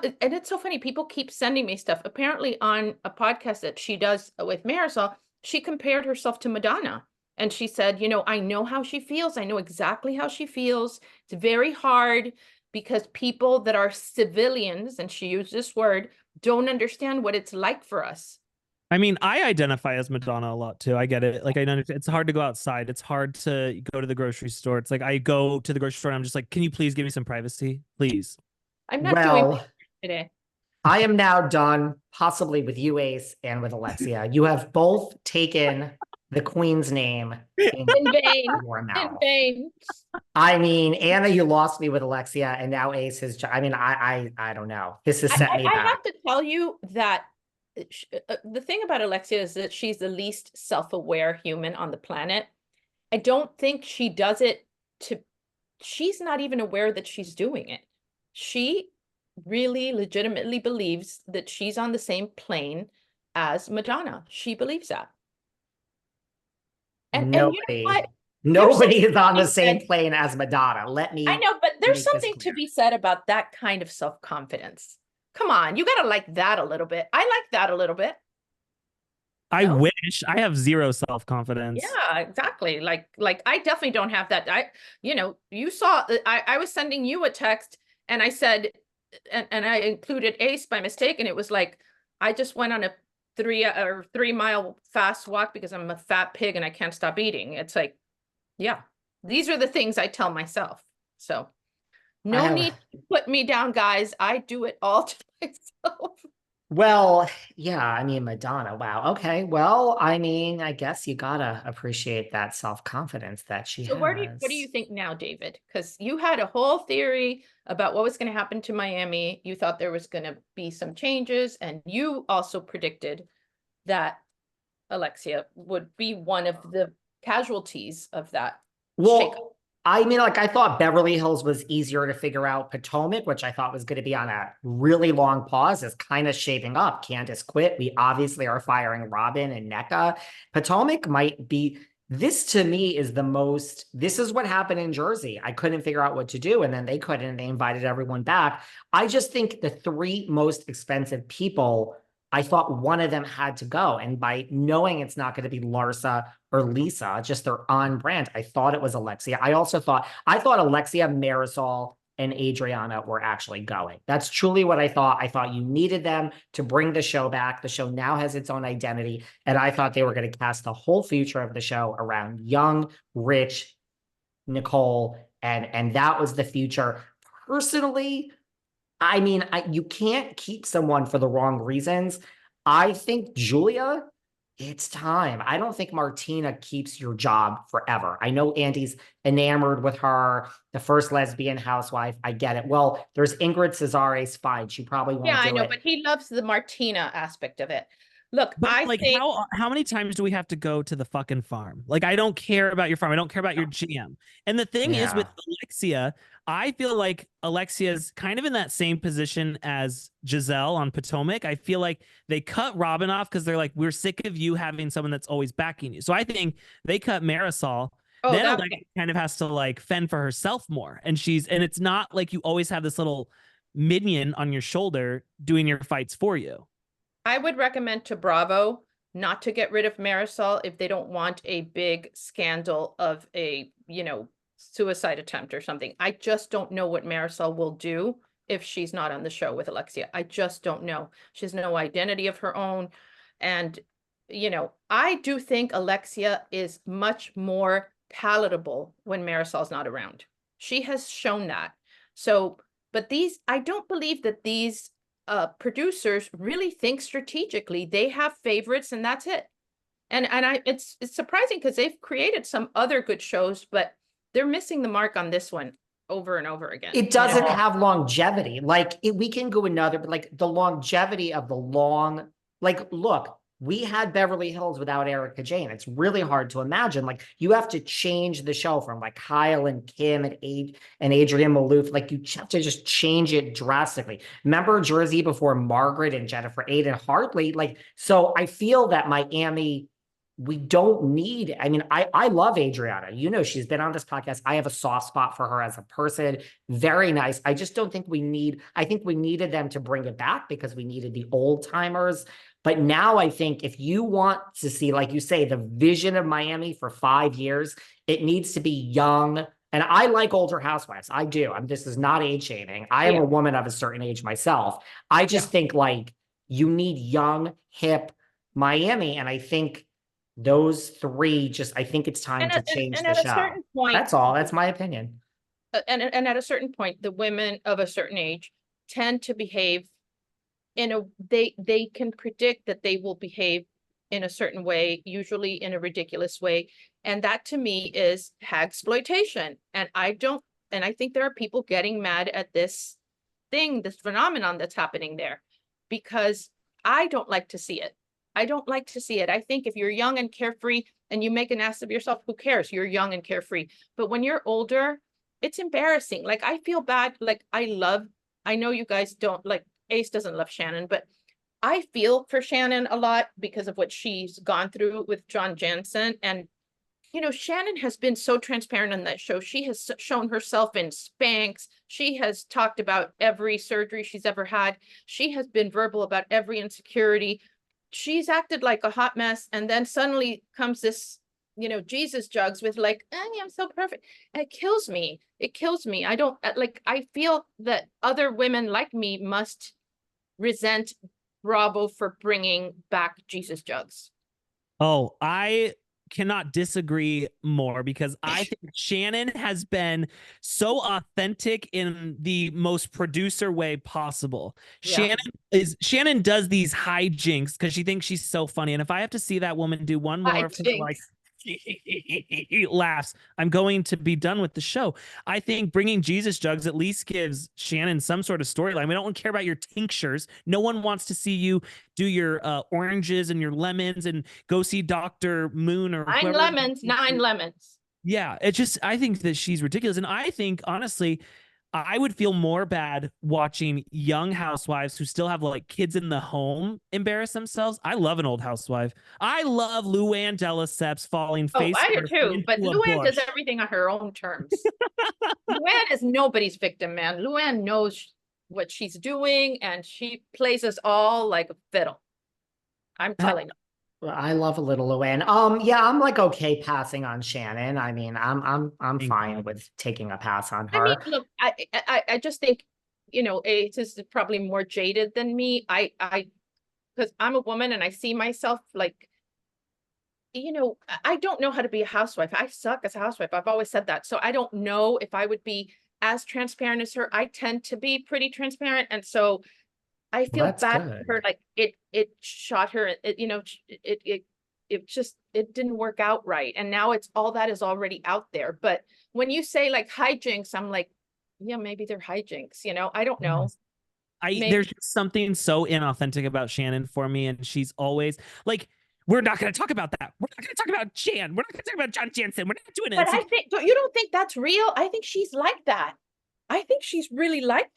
and it's so funny. People keep sending me stuff. Apparently, on a podcast that she does with Marysol, she compared herself to Madonna. And she said, I know how she feels. I know exactly how she feels. It's very hard because people that are civilians, and she used this word, don't understand what it's like for us. I mean, I identify as Madonna a lot too. I get it. Like, I understand it's hard to go outside. It's hard to go to the grocery store. It's like I go to the grocery store and I'm just like, can you please give me some privacy? Please. I'm not doing Well, today. I am now done, possibly with you, Ace, and with Alexia. You have both taken the Queen's name In vain. your In mouth. vain. I mean, Anna, you lost me with Alexia, and now Ace has. I mean, I don't know. This has set me back. I have to tell you that the thing about Alexia is that she's the least self-aware human on the planet. I don't think she does it she's not even aware that she's doing it. She really legitimately believes that she's on the same plane as Madonna. She believes that. And you know what? Nobody is on the same plane as Madonna. I know, but there's something to be said about that kind of self-confidence. Come on, you gotta like that a little bit. I like that a little bit. I wish. I have zero self-confidence. Yeah, exactly. Like I definitely don't have that. You saw I was sending you a text and I said, and I included Ace by mistake, and it was like, I just went on a 3-mile fast walk because I'm a fat pig and I can't stop eating. It's like, yeah, these are the things I tell myself. So no need to put me down, guys. I do it all to myself. Well, yeah, I mean, Madonna. Wow. Okay. Well, I mean, I guess you gotta appreciate that self-confidence that she has. What do you think now, David? Because you had a whole theory about what was going to happen to Miami. You thought there was going to be some changes, and you also predicted that Alexia would be one of the casualties of that. Well, shakeup. I mean, like, I thought Beverly Hills was easier to figure out. Potomac, which I thought was going to be on a really long pause, is kind of shaping up. Candace quit. We obviously are firing Robin and Nneka. Potomac might be, this to me is this is what happened in Jersey. I couldn't figure out what to do, and then they couldn't, and they invited everyone back. I just think the 3 most expensive people, I thought one of them had to go. And by knowing it's not going to be Larsa or Lisa, just they're on brand, I thought it was Alexia. I thought Alexia, Marysol, and Adriana were actually going. That's truly what I thought. I thought you needed them to bring the show back. The show now has its own identity. And I thought they were going to cast the whole future of the show around young, rich Nicole. And that was the future. Personally, I mean, you can't keep someone for the wrong reasons. I think Julia, it's time. I don't think Martina keeps your job forever. I know Andy's enamored with her, the first lesbian housewife. I get it. Well, there's Ingrid Cesare's fine. She probably won't do it. Yeah, I know, but he loves the Martina aspect of it. Look, but I like, think how many times do we have to go to the fucking farm? Like, I don't care about your farm. I don't care about your GM. And the thing is with Alexia, I feel like Alexia's kind of in that same position as Giselle on Potomac. I feel like they cut Robin off because they're like, we're sick of you having someone that's always backing you. So I think they cut Marysol. Then Alexia kind of has to like fend for herself more. And it's not like you always have this little minion on your shoulder doing your fights for you. I would recommend to Bravo not to get rid of Marysol if they don't want a big scandal of a, suicide attempt or something. I just don't know what Marysol will do if she's not on the show with Alexia. I just don't know. She has no identity of her own. And, I do think Alexia is much more palatable when Marysol's not around. She has shown that. So, but I don't believe that these producers really think strategically. They have favorites and that's it. And it's surprising because they've created some other good shows, but they're missing the mark on this one over and over again. It doesn't have longevity. Like we can go another, but like the longevity of the long, like, look, we had Beverly Hills without Erica Jane. It's really hard to imagine. Like you have to change the show from like Kyle and Kim and Adrienne Maloof. Like you have to just change it drastically. Remember Jersey before Margaret and Jennifer Aiden Hartley? Like, so I feel that Miami we don't need, I mean, I love Adriana. You know, she's been on this podcast. I have a soft spot for her as a person. Very nice. I just don't think I think we needed them to bring it back because we needed the old timers. But now I think if you want to see, like you say, the vision of Miami for 5 years, it needs to be young. And I like older housewives. I do. This is not age shaming. I am a woman of a certain age myself. I just think like you need young, hip Miami. And I think those three I think it's time to change the show. Certain point, that's all. That's my opinion. And at a certain point, the women of a certain age tend to behave they can predict that they will behave in a certain way, usually in a ridiculous way. And that to me is hagsploitation. And I think there are people getting mad at this phenomenon that's happening there, because I don't like to see it. I don't like to see it. I think if you're young and carefree and you make an ass of yourself, who cares? You're young and carefree. But when you're older, it's embarrassing. Like, I feel bad. Like, I know you guys don't like, Ace doesn't love Shannon, but I feel for Shannon a lot because of what she's gone through with John Jansen. And, you know, Shannon has been so transparent on that show. She has shown herself in Spanx. She has talked about every surgery she's ever had. She has been verbal about every insecurity. She's acted like a hot mess. And then suddenly comes this, you know, Jesus jugs with like, I'm so perfect. And it kills me. It kills me. I feel that other women like me must resent Bravo for bringing back Jesus jugs. Oh, I cannot disagree more, because I think Shannon has been so authentic in the most producer way possible. Yeah. Shannon does these hijinks because she thinks she's so funny. And if I have to see that woman do one more like laughs, I'm going to be done with the show. I think bringing Jesus jugs at least gives Shannon some sort of storyline. We don't care about your tinctures. No one wants to see you do your oranges and your lemons and go see Dr. Moon or nine lemons. Yeah, I think that she's ridiculous. And I think, honestly, I would feel more bad watching young housewives who still have like kids in the home embarrass themselves. I love an old housewife. I love Luann de Lesseps falling face first. I do too, but Luann does everything on her own terms. Luann is nobody's victim, man. Luann knows what she's doing and she plays us all like a fiddle. I'm telling you. I love a little Luann. Yeah, I'm like okay passing on Shannon. I mean, I'm fine with taking a pass on her. I mean, look, I just think, you know, Ace is probably more jaded than me. Because I'm a woman and I see myself like, you know, I don't know how to be a housewife. I suck as a housewife. I've always said that. So I don't know if I would be as transparent as her. I tend to be pretty transparent, and so I feel bad for her. Like it shot her. You know, it just didn't work out right, and now all that is already out there. But when you say like hijinks, I'm like, yeah, maybe they're hijinks. You know, I don't know. There's just something so inauthentic about Shannon for me, and she's always like, we're not going to talk about that. We're not going to talk about Jan. We're not going to talk about John Jansen. We're not doing it. But I think, you don't think that's real? I think she's like that. I think she's really like